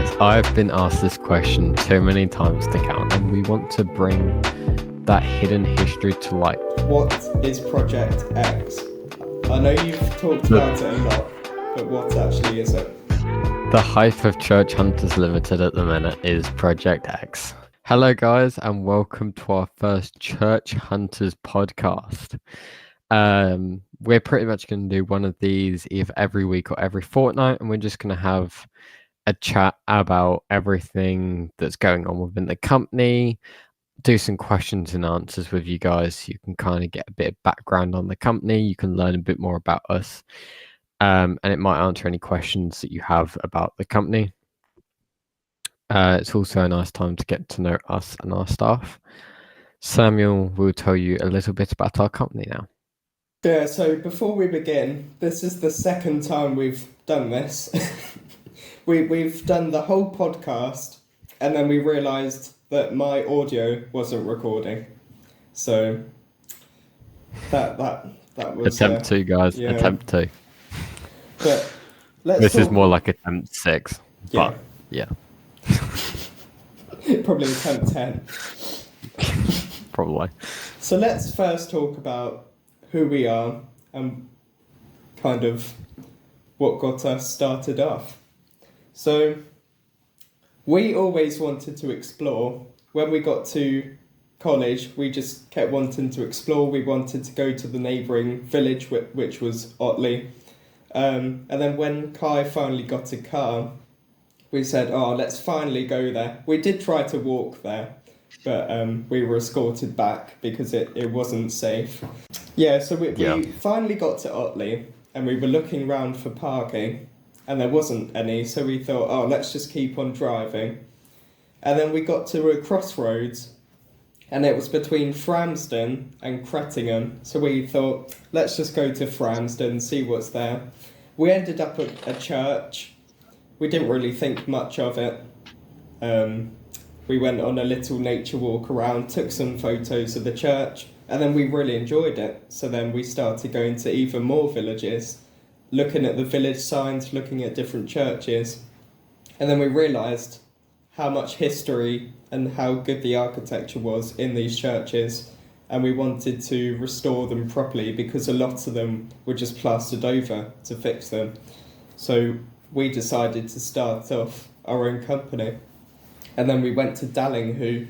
Yes, I've been asked this question too many times to count, and we want to bring that hidden history to light. What is Project X? I know you've talked about it a lot, but what actually is it? The hype of Church Hunters Limited at the minute is Project X. Hello, guys, and welcome to our first Church Hunters podcast. We're pretty much going to do one of these either every week or every fortnight, and we're just going to have a chat about everything that's going on within the company, do some questions and answers with you guys. You can kind of get a bit of background on the company. You can learn a bit more about us. And it might answer any questions that you have about the company. It's also a nice time to get to know us and our staff. Samuel will tell you a little bit about our company now. Yeah, so before we begin, this is the second time we've done this. We've done the whole podcast, and then we realised that my audio wasn't recording. So that was attempt 2, guys. yeah. Attempt 2. But this is more like attempt 6. Yeah. But yeah. Probably attempt 10. Probably. So let's first talk about who we are and kind of what got us started off. So we always wanted to explore. When we got to college, we just kept wanting to explore. We wanted to go to the neighbouring village, which was Otley. And then when Kai finally got a car, we said, let's finally go there. We did try to walk there, but we were escorted back because it wasn't safe. Yeah, so we finally got to Otley, and we were looking round for parking, and there wasn't any, so we thought, let's just keep on driving. And then we got to a crossroads, and it was between Framsden and Crettingham, so we thought, let's just go to Framsden, see what's there. We ended up at a church. We didn't really think much of it. We went on a little nature walk around, took some photos of the church, and then we really enjoyed it. So then we started going to even more villages, looking at the village signs, looking at different churches. And then we realised how much history and how good the architecture was in these churches. And we wanted to restore them properly because a lot of them were just plastered over to fix them. So we decided to start off our own company. And then we went to Dallinghoo,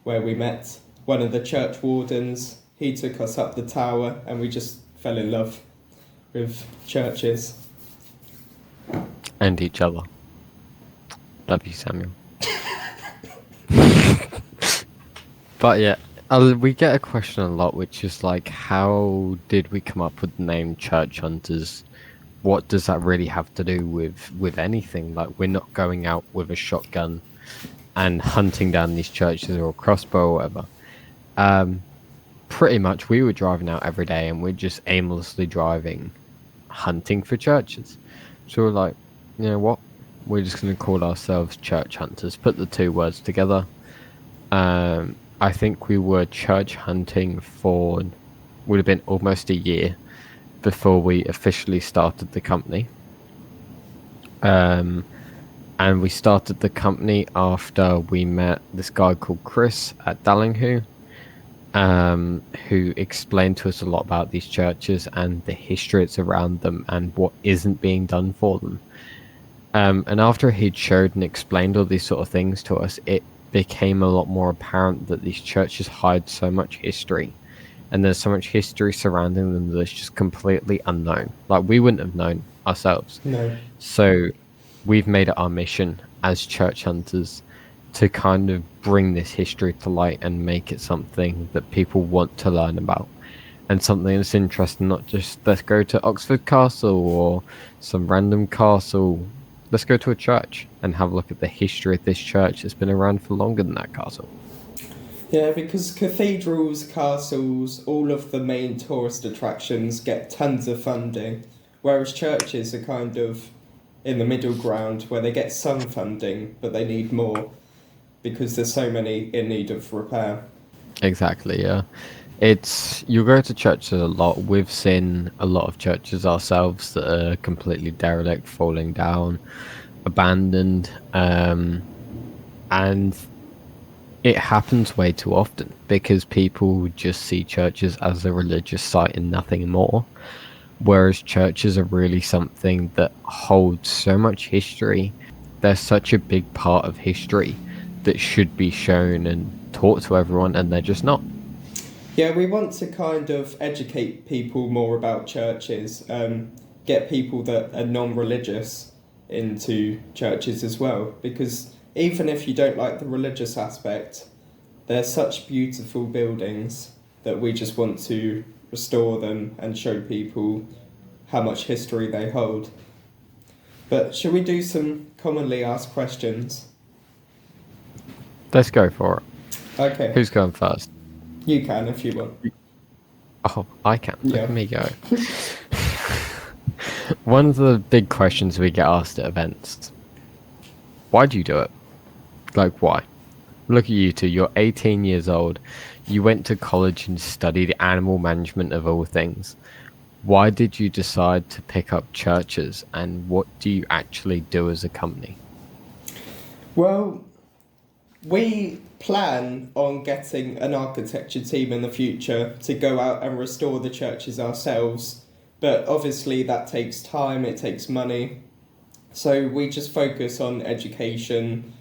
where we met one of the church wardens. He took us up the tower, and we just fell in love with churches. And each other. Love you, Samuel. But yeah, we get a question a lot, which is like, how did we come up with the name Church Hunters? What does that really have to do with anything? Like, we're not going out with a shotgun and hunting down these churches or a crossbow or whatever. Pretty much we were driving out every day, and we're just aimlessly driving, hunting for churches. So we're like, you know what? We're just going to call ourselves Church Hunters. Put the two words together. I think we were church hunting for, would have been almost a year before we officially started the company. And we started the company after we met this guy called Chris at Dallinghoo, who explained to us a lot about these churches and the history that's around them and what isn't being done for them. And after he'd showed and explained all these sort of things to us, it became a lot more apparent that these churches hide so much history, and there's so much history surrounding them that's just completely unknown. Like, we wouldn't have known ourselves. No. So we've made it our mission as Church Hunters to kind of bring this history to light and make it something that people want to learn about, and something that's interesting, not just let's go to Oxford Castle or some random castle. Let's go to a church and have a look at the history of this church that's been around for longer than that castle. Yeah, because cathedrals, castles, all of the main tourist attractions get tons of funding, whereas churches are kind of in the middle ground where they get some funding, but they need more because there's so many in need of repair. Exactly, yeah. You go to churches a lot. We've seen a lot of churches ourselves that are completely derelict, falling down, abandoned, and it happens way too often because people just see churches as a religious site and nothing more. Whereas churches are really something that holds so much history. They're such a big part of history that should be shown and taught to everyone, and they're just not. Yeah, we want to kind of educate people more about churches, get people that are non-religious into churches as well, because even if you don't like the religious aspect, they're such beautiful buildings that we just want to restore them and show people how much history they hold. But should we do some commonly asked questions? Let's go for it. Okay, Who's going first? you can if you want. Oh, I can. Look Yeah. at me go. One of the big questions we get asked at events: why do you do it? Like, why? Look at you two. You're 18 years old. You went to college and studied animal management of all things. Why did you decide to pick up churches, and what do you actually do as a company? Well, we plan on getting an architecture team in the future to go out and restore the churches ourselves, but obviously that takes time, it takes money. So we just focus on education,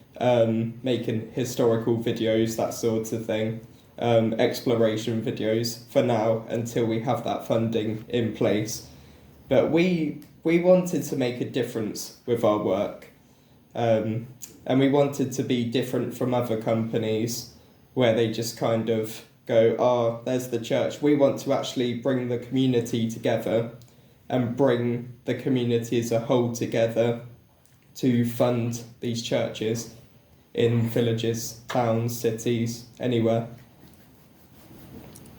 making historical videos, that sort of thing, exploration videos for now until we have that funding in place. But we wanted to make a difference with our work. And we wanted to be different from other companies where they just kind of go, oh, there's the church. We want to actually bring the community together and bring the community as a whole together to fund these churches in villages, towns, cities, anywhere.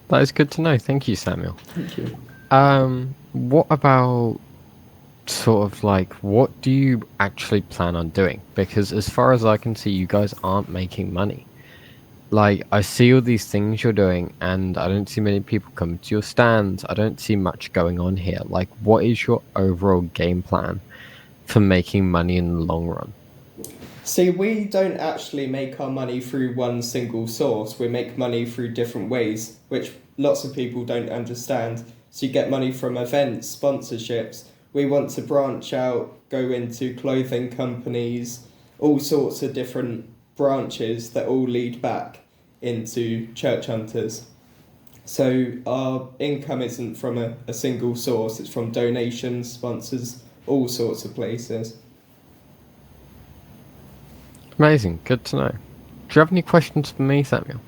That is good to know. Thank you, Samuel. Thank you. What about sort of like, what do you actually plan on doing? Because as far as I can see, you guys aren't making money. Like, I see all these things you're doing, and I don't see many people come to your stands. I don't see much going on here. Like, what is your overall game plan for making money in the long run? See, we don't actually make our money through one single source. We make money through different ways, which lots of people don't understand. So you get money from events, sponsorships. We want to branch out, go into clothing companies, all sorts of different branches that all lead back into church hunters. So our income isn't from a single source, it's from donations, sponsors, all sorts of places. Amazing. Good to know. Do you have any questions for me, Samuel?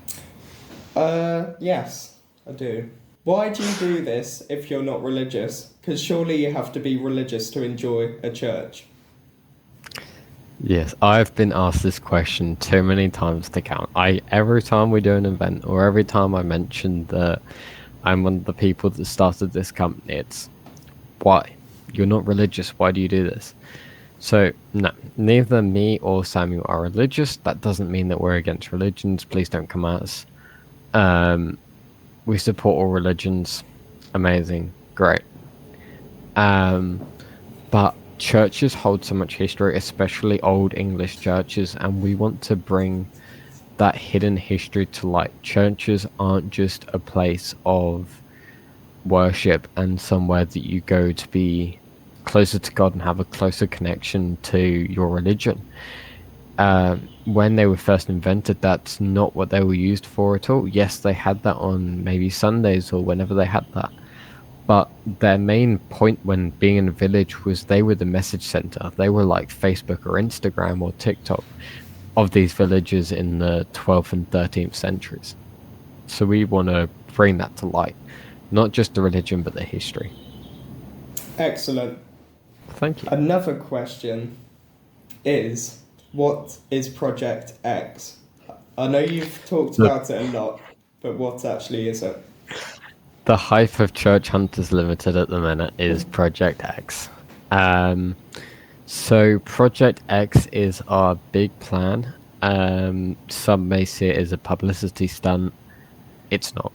Yes, I do. Why do you do this if you're not religious? Because surely you have to be religious to enjoy a church. Yes, I've been asked this question too many times to count. Every time we do an event, or every time I mention that I'm one of the people that started this company, it's why? You're not religious. Why do you do this? So, no, neither me or Samuel are religious. That doesn't mean that we're against religions. Please don't come at us. We support all religions. Amazing. Great. But churches hold so much history, especially old English churches, and we want to bring that hidden history to light. Churches aren't just a place of worship and somewhere that you go to be closer to God and have a closer connection to your religion. When they were first invented, that's not what they were used for at all. Yes, they had that on maybe Sundays or whenever they had that. But their main point when being in a village was they were the message center. They were like Facebook or Instagram or TikTok of these villages in the 12th and 13th centuries. So we want to bring that to light. Not just the religion, but the history. Excellent. Thank you. Another question is, what is Project X? I know you've talked about it a lot, but what actually is it? The hype of Church Hunters Limited at the minute is Project X. So Project X is our big plan. Some may see it as a publicity stunt. It's not.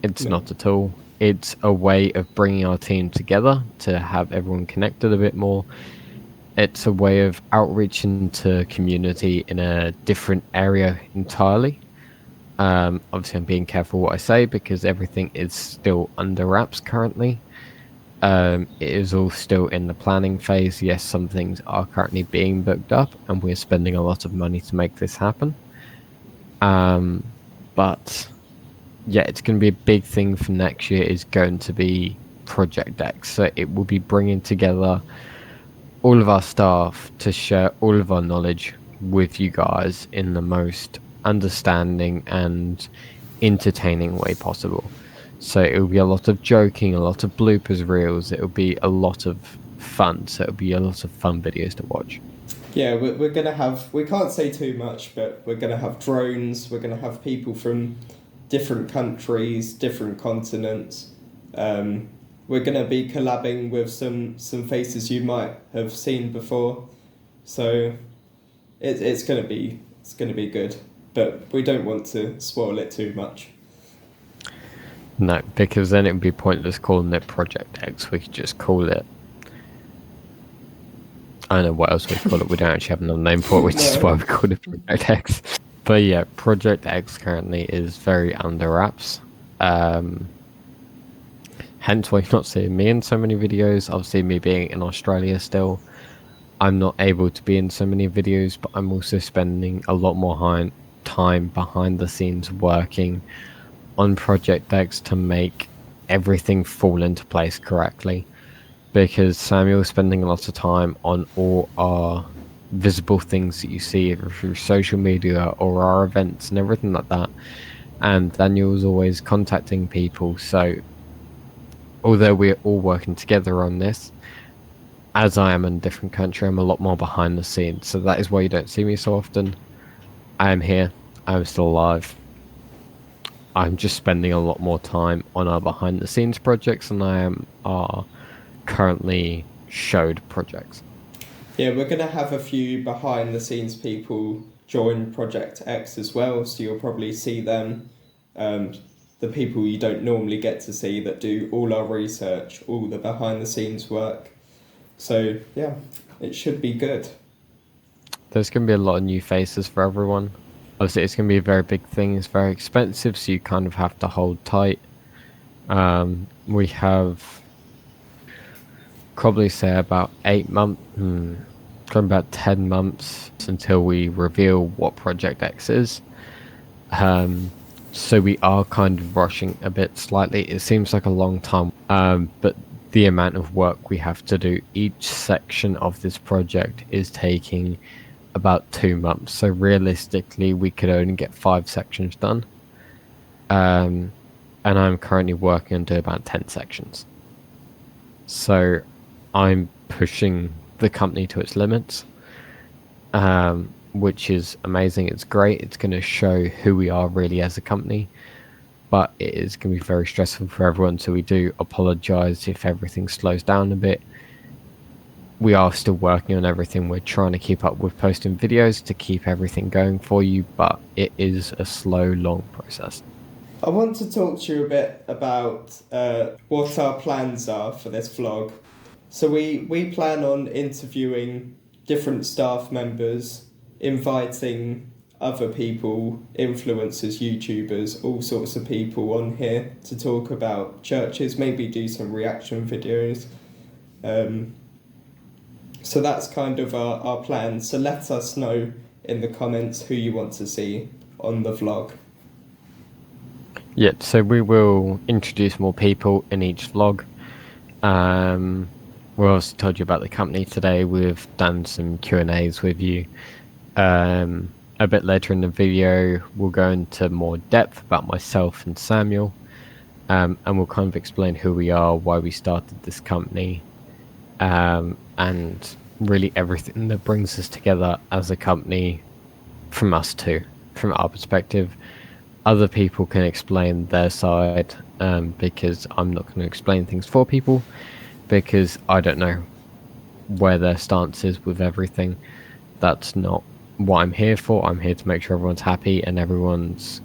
It's not at all. It's a way of bringing our team together to have everyone connected a bit more. it's a way of outreaching to community in a different area entirely. Obviously, I'm being careful what I say because everything is still under wraps currently. It is all still in the planning phase. Yes, some things are currently being booked up, and we're spending a lot of money to make this happen. But yeah, it's going to be a big thing for next year. Is going to be Project X. So it will be bringing together all of our staff to share all of our knowledge with you guys in the most understanding and entertaining way possible. So it will be a lot of joking, a lot of bloopers reels. It will be a lot of fun. So it'll be a lot of fun videos to watch. Yeah, we're going to have, we can't say too much, but we're going to have drones, we're going to have people from different countries, different continents. We're going to be collabing with some faces you might have seen before. So it's going to be good, but we don't want to spoil it too much. No, because then it would be pointless calling it Project X. We could just call it, I don't know what else we call it. We don't actually have another name for it, which is why we call it Project X. But yeah, Project X currently is very under wraps. Hence why you're not seeing me in so many videos. Obviously, me being in Australia still, I'm not able to be in so many videos, but I'm also spending a lot more time behind the scenes working on Project X to make everything fall into place correctly. Because Samuel's spending a lot of time on all our visible things that you see through social media or our events and everything like that. And Daniel's always contacting people. So although we're all working together on this, as I am in a different country, I'm a lot more behind the scenes. So that is why you don't see me so often. I am here. I'm still alive. I'm just spending a lot more time on our behind the scenes projects than I am our currently showed projects. Yeah, we're going to have a few behind the scenes people join Project X as well, so you'll probably see them. The people you don't normally get to see that do all our research, all the behind the scenes work. So yeah, it should be good. There's going to be a lot of new faces for everyone. Obviously, it's going to be a very big thing. It's very expensive, so you kind of have to hold tight. We have probably say about 8 months, about 10 months until we reveal what Project X is. So we are kind of rushing a bit slightly. It seems like a long time, but the amount of work we have to do, each section of this project is taking about 2 months. So realistically, we could only get 5 sections done. And I'm currently working on doing about 10 sections. So I'm pushing the company to its limits, which is amazing. It's great. It's going to show who we are really as a company, but it is going to be very stressful for everyone. So we do apologize if everything slows down a bit. We are still working on everything. We're trying to keep up with posting videos to keep everything going for you, but it is a slow, long process. I want to talk to you a bit about what our plans are for this vlog. So we plan on interviewing different staff members, inviting other people, influencers, YouTubers, all sorts of people on here to talk about churches, maybe do some reaction videos. So that's kind of our plan. So let us know in the comments who you want to see on the vlog. Yeah, so we will introduce more people in each vlog. We also told you about the company today. We've done some Q&As with you. A bit later in the video, we'll go into more depth about myself and Samuel. And we'll kind of explain who we are, why we started this company, and really everything that brings us together as a company from us too, from our perspective. Other people can explain their side, because I'm not going to explain things for people, because I don't know where their stance is with everything. That's not what I'm here for. I'm here to make sure everyone's happy and everyone's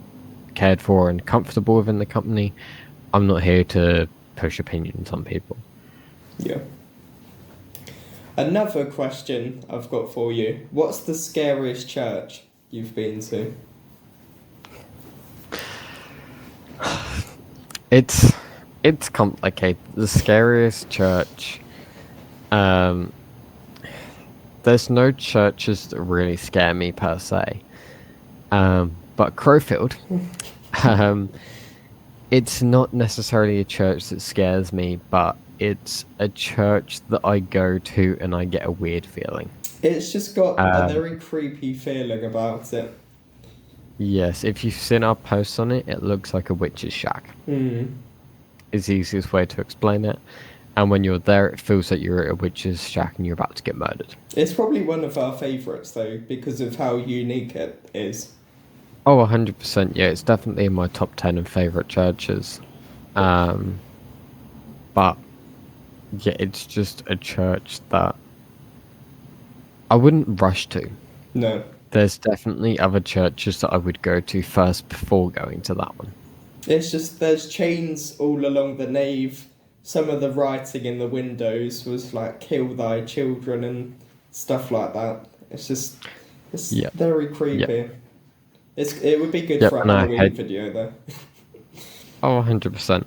cared for and comfortable within the company. I'm not here to push opinions on people. Yeah. Another question I've got for you. What's the scariest church you've been to? It's complicated. The scariest church. Um, there's no churches that really scare me per se. But Crowfield, um, it's not necessarily a church that scares me, but it's a church that I go to and I get a weird feeling. It's just got a Um, very creepy feeling about it. yes, if you've seen our posts on it, it looks like a witch's shack. Hmm. Is the easiest way to explain it. And when you're there, it feels like you're at a witch's shack and you're about to get murdered. It's probably one of our favourites though, because of how unique it is. Oh, 100%. Yeah, it's definitely in my top 10 of favourite churches. Um, but yeah, it's just a church that I wouldn't rush to. No. There's definitely other churches that I would go to first before going to that one. It's just there's chains all along the nave. Some of the writing in the windows was like "kill thy children" and stuff like that. It's Yep. very creepy. It would be good Yep, for a and I Halloween hate. video though. Oh, 100%.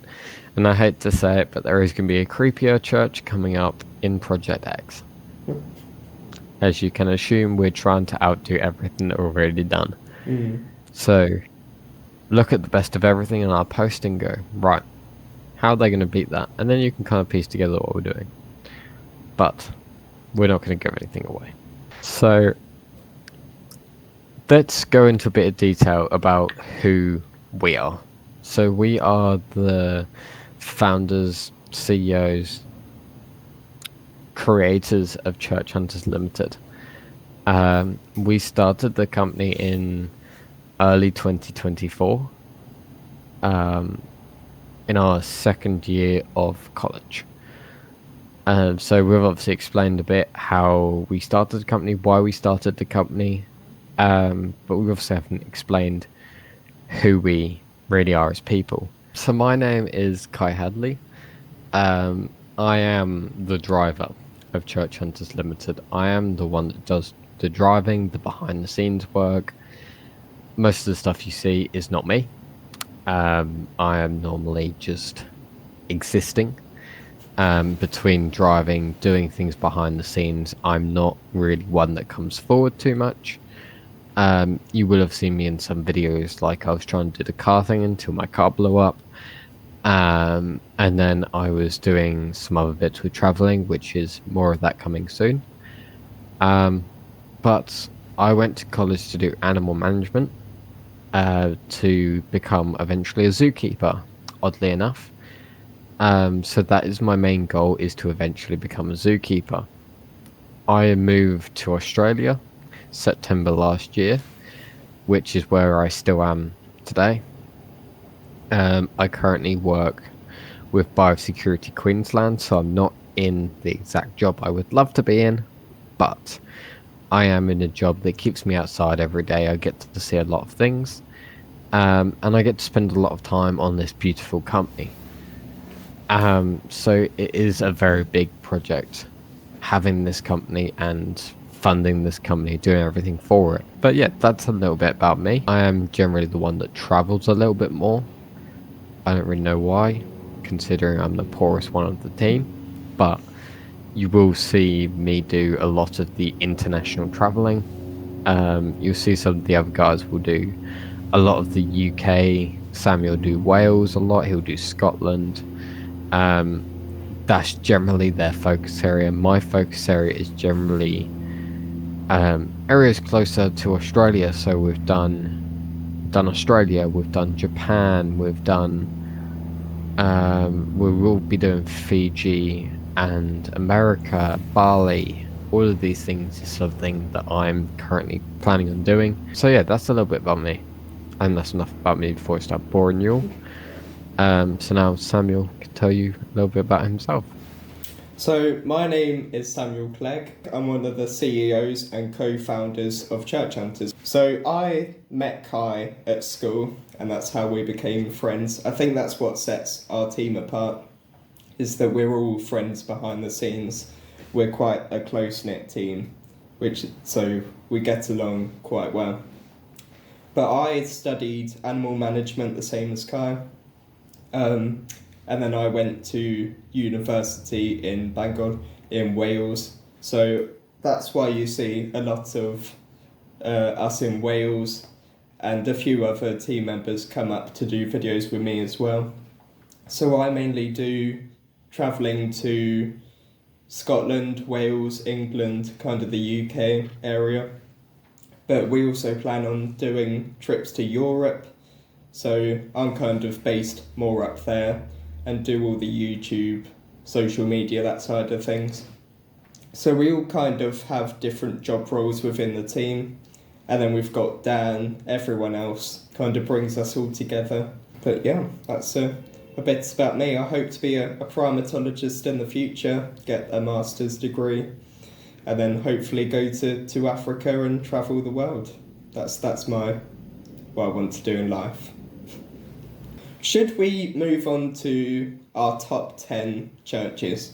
And I hate to say it, but there is going to be a creepier church coming up in Project X. As you can assume, we're trying to outdo everything that we've already done. Mm. So, look at the best of everything in our post and go, right, how are they going to beat that? And then you can kind of piece together what we're doing. But, we're not going to give anything away. So, let's go into a bit of detail about who we are. So, we are the founders, CEOs, creators of Church Hunters Limited. We started the company in early 2024, in our second year of college. So we've obviously explained a bit how we started the company, why we started the company, but we obviously haven't explained who we really are as people. So my name is Kai Hadley. I am the driver of Church Hunters Limited. I am the one that does the driving, the behind the scenes work. Most of the stuff you see is not me. I am normally just existing between driving, doing things behind the scenes. I'm not really one that comes forward too much. You will have seen me in some videos, like I was trying to do the car thing until my car blew up. And then I was doing some other bits with traveling, which is more of that coming soon. But I went to college to do animal management, to become eventually a zookeeper, oddly enough. So that is my main goal, is to eventually become a zookeeper. I moved to Australia September last year, which is where I still am today. I currently work with Biosecurity Queensland, so I'm not in the exact job I would love to be in, but I am in a job that keeps me outside every day. I get to see a lot of things, and I get to spend a lot of time on this beautiful company. So it is a very big project, having this company and funding this company, doing everything for it. But yeah, that's a little bit about me. I am generally the one that travels a little bit more. I don't really know why, considering I'm the poorest one of the team, but you will see me do a lot of the international traveling. You'll see some of the other guys will do a lot of the UK. Samuel will do Wales a lot. He'll do Scotland. That's generally their focus area. My focus area is generally areas closer to Australia. So we've done Australia, we've done Japan, we've done we will be doing Fiji and America, Bali. All of these things is something that I'm currently planning on doing. So yeah, that's a little bit about me, and that's enough about me before I start boring you all. So now Samuel can tell you a little bit about himself. So my name is Samuel Clegg. I'm one of the CEOs and co-founders of Church Hunters. So I met Kai at school, and that's how we became friends. I think that's what sets our team apart, is that we're all friends behind the scenes. we're quite a close-knit team, so we get along quite well. But I studied animal management the same as Kai, and then I went to university in Bangor in Wales. So that's why you see a lot of us in Wales, and a few other team members come up to do videos with me as well. So I mainly do travelling to Scotland, Wales, England, kind of the UK area. But we also plan on doing trips to Europe. So I'm kind of based more up there and do all the YouTube, social media, that side of things. So we all kind of have different job roles within the team. And then we've got Dan, everyone else kind of brings us all together. But yeah, that's a bit about me. I hope to be a primatologist in the future, get a master's degree, and then hopefully go to Africa and travel the world. That's what I want to do in life. Should we move on to our top 10 churches?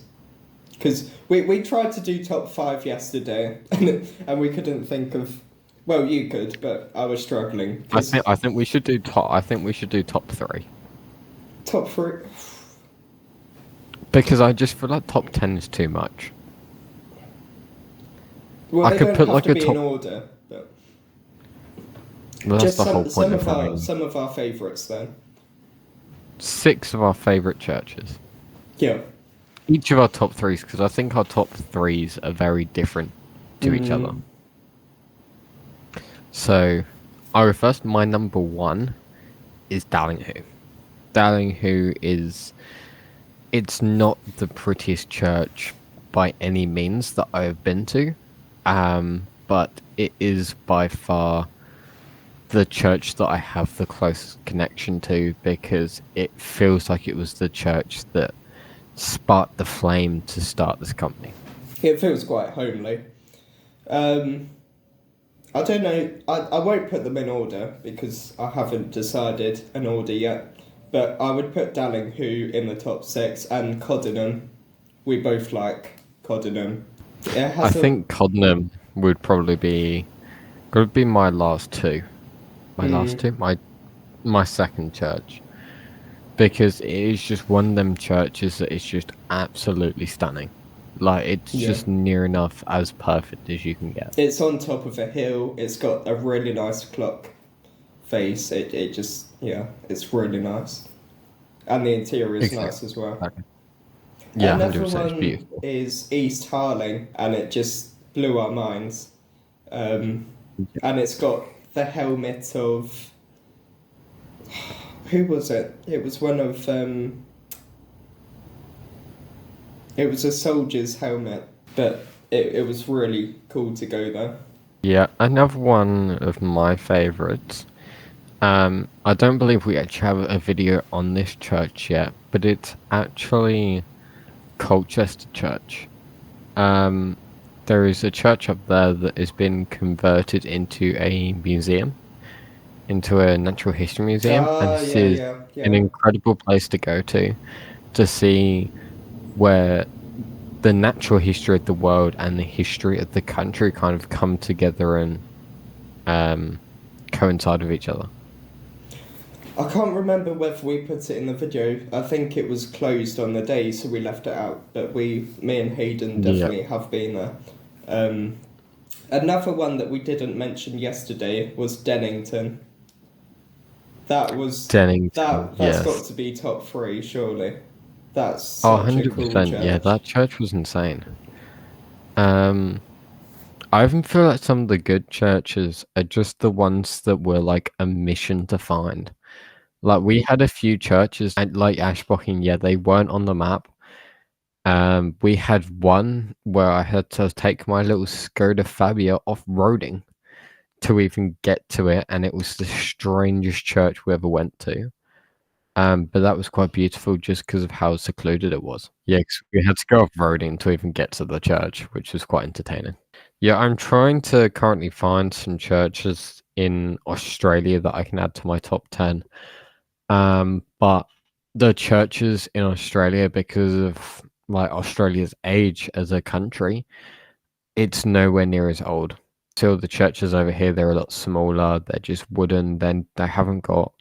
Because we tried to do top 5 yesterday, and we couldn't think of. Well, you could, but I was struggling. I think we should do top. I think we should do top 3. Top 3. Because I just feel like top 10 is too much. Well, I could put like a top in order, but well, that's just the whole point of having some of our favourites then. 6 of our favourite churches. Yeah. Each of our top 3s, because I think our top 3s are very different to each other. So, I go first. My number 1 is Dallinghoo. Dallinghoo it's not the prettiest church by any means that I have been to, but it is by far the church that I have the closest connection to, because it feels like it was the church that sparked the flame to start this company. It feels quite homely. I don't know, I won't put them in order because I haven't decided an order yet, but I would put Dallinghoo in the top 6 and Coddenham. We both like Coddenham. I think Coddenham would probably be my last 2. My second church. Because it is just one of them churches that is just absolutely stunning. Like, it's just near enough as perfect as you can get. It's on top of a hill. It's got a really nice clock face. It just, it's really nice. And the interior is nice as well. Okay. Yeah, another 100%. one It's beautiful. is East Harling, and it just blew our minds. And it's got the helmet of... Who was it? It was one of... It was a soldier's helmet, but it was really cool to go there. Yeah, another one of my favourites. I don't believe we actually have a video on this church yet, but it's actually Colchester Church. There is a church up there that has been converted into a museum, into a natural history museum, and this is an incredible place to go to see where the natural history of the world and the history of the country kind of come together and coincide with each other. I can't remember whether we put it in the video. I think it was closed on the day, so we left it out. But me and Hayden definitely have been there. Another one that we didn't mention yesterday was Dennington. That's got to be top 3, surely. That's such 100%. A cool church. Yeah, that church was insane. I even feel like some of the good churches are just the ones that were like a mission to find. Like, we had a few churches like Ashbocking, they weren't on the map. We had one where I had to take my little Skoda Fabia off-roading to even get to it, and it was the strangest church we ever went to. But that was quite beautiful just because of how secluded it was. Yeah, 'cause we had to go off-roading to even get to the church, which was quite entertaining. Yeah, I'm trying to currently find some churches in Australia that I can add to my top 10. But the churches in Australia, because of like Australia's age as a country, it's nowhere near as old. Still, the churches over here, they're a lot smaller. They're just wooden. Then they haven't got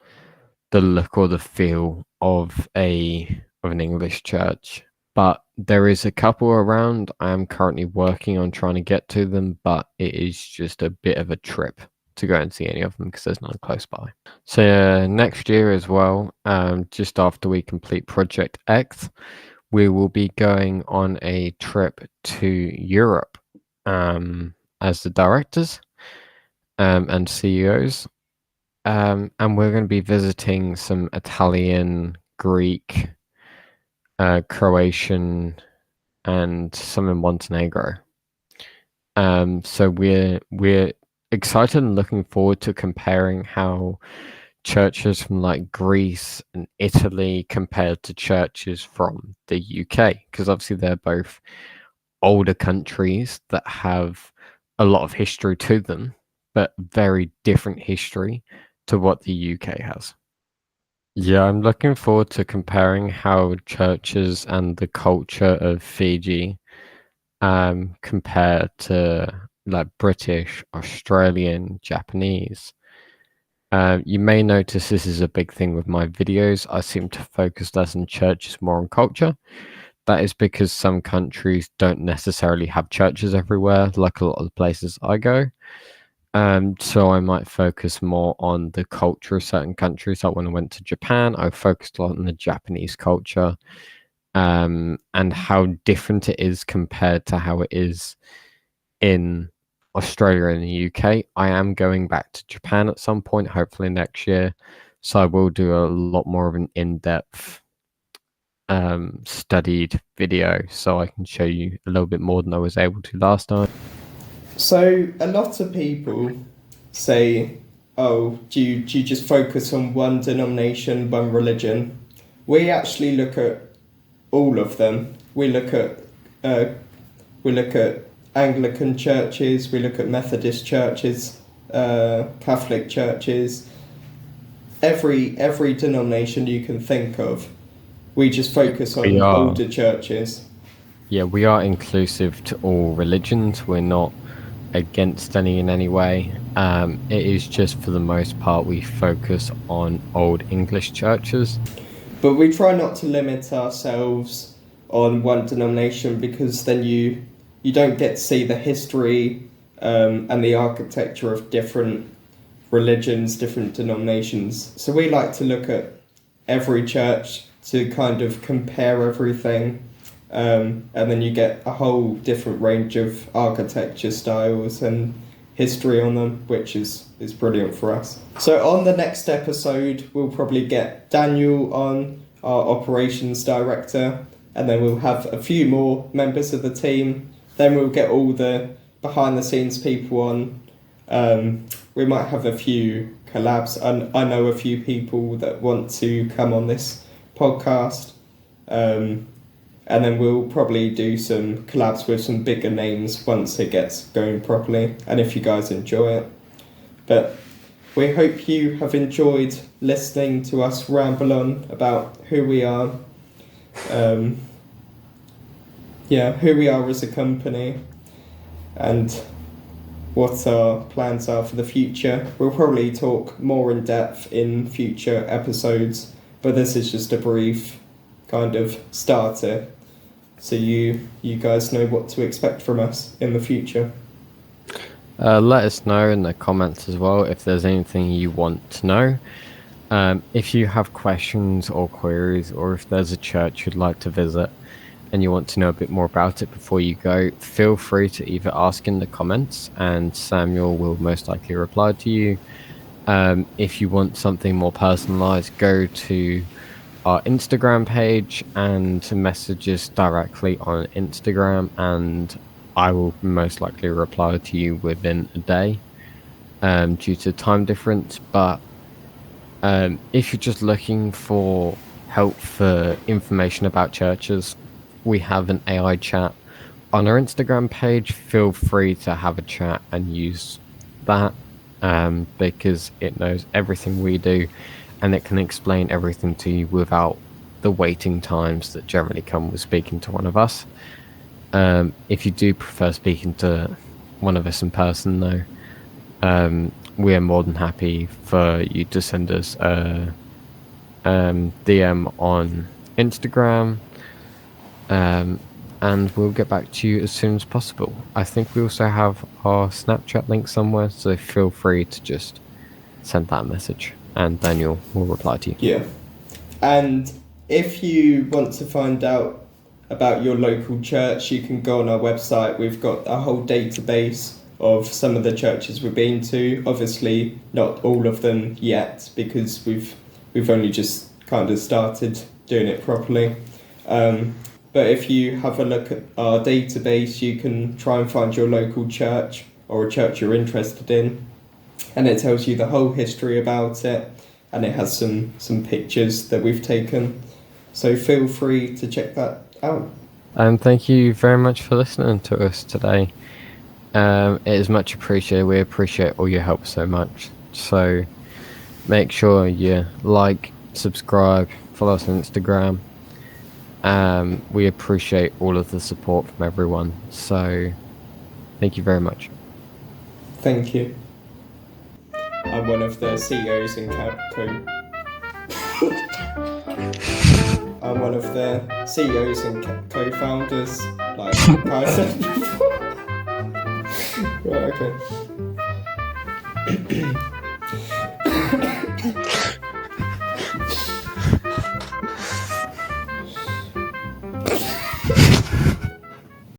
the look or the feel of an English church. But there is a couple around. I am currently working on trying to get to them, but it is just a bit of a trip to go and see any of them because there's none close by. So next year as well, just after we complete Project X, we will be going on a trip to Europe as the directors and CEOs. And we're going to be visiting some Italian, Greek, Croatian, and some in Montenegro. So we're excited and looking forward to comparing how churches from like Greece and Italy compared to churches from the UK, because obviously they're both older countries that have a lot of history to them, but very different history to what the UK has. Yeah, I'm looking forward to comparing how churches and the culture of Fiji compare to like British, Australian, Japanese. You may notice this is a big thing with my videos. I seem to focus less on churches, more on culture. That is because some countries don't necessarily have churches everywhere, like a lot of the places I go. So I might focus more on the culture of certain countries. Like when I went to Japan, I focused a lot on the Japanese culture, and how different it is compared to how it is in Australia and the UK. I am going back to Japan at some point, hopefully next year. So I will do a lot more of an in-depth studied video so I can show you a little bit more than I was able to last time. So a lot of people say, oh, do you just focus on one denomination, one religion? We actually look at all of them. We look at Anglican churches, we look at Methodist churches, Catholic churches, every denomination you can think of. We just focus on older churches. Yeah, we are inclusive to all religions. We're not against any in any way. It is just for the most part we focus on old English churches. But we try not to limit ourselves on one denomination, because then you don't get to see the history and the architecture of different religions, different denominations. So we like to look at every church to kind of compare everything, and then you get a whole different range of architecture styles and history on them, which is brilliant for us. So on the next episode, we'll probably get Daniel on, our operations director, and then we'll have a few more members of the team. Then we'll get all the behind the scenes people on. We might have a few collabs. I know a few people that want to come on this podcast. And then we'll probably do some collabs with some bigger names once it gets going properly, and if you guys enjoy it. But we hope you have enjoyed listening to us ramble on about who we are. Who we are as a company and what our plans are for the future. We'll probably talk more in depth in future episodes, but this is just a brief kind of starter, so you guys know what to expect from us in the future. Let us know in the comments as well if there's anything you want to know. If you have questions or queries, or if there's a church you'd like to visit and you want to know a bit more about it before you go, feel free to either ask in the comments and Samuel will most likely reply to you. If you want something more personalized, go to our Instagram page and message us directly on Instagram, and I will most likely reply to you within a day due to time difference. But if you're just looking for help for information about churches, we have an AI chat on our Instagram page. Feel free to have a chat and use that because it knows everything we do and it can explain everything to you without the waiting times that generally come with speaking to one of us. If you do prefer speaking to one of us in person, though, we are more than happy for you to send us a DM on Instagram, and we'll get back to you as soon as possible. I think we also have our Snapchat link somewhere, so feel free to just send that message, and Daniel will reply to you. Yeah. And if you want to find out about your local church, you can go on our website. We've got a whole database of some of the churches we've been to. Obviously, not all of them yet, because we've only just kind of started doing it properly. But if you have a look at our database, you can try and find your local church or a church you're interested in, and it tells you the whole history about it, and it has some pictures that we've taken. So feel free to check that out. And thank you very much for listening to us today. It is much appreciated. We appreciate all your help so much. So make sure you like, subscribe, follow us on Instagram. We appreciate all of the support from everyone. So thank you very much. Thank you. I'm one of the CEOs and I'm one of the CEOs and co-founders, like I said before. Right, okay.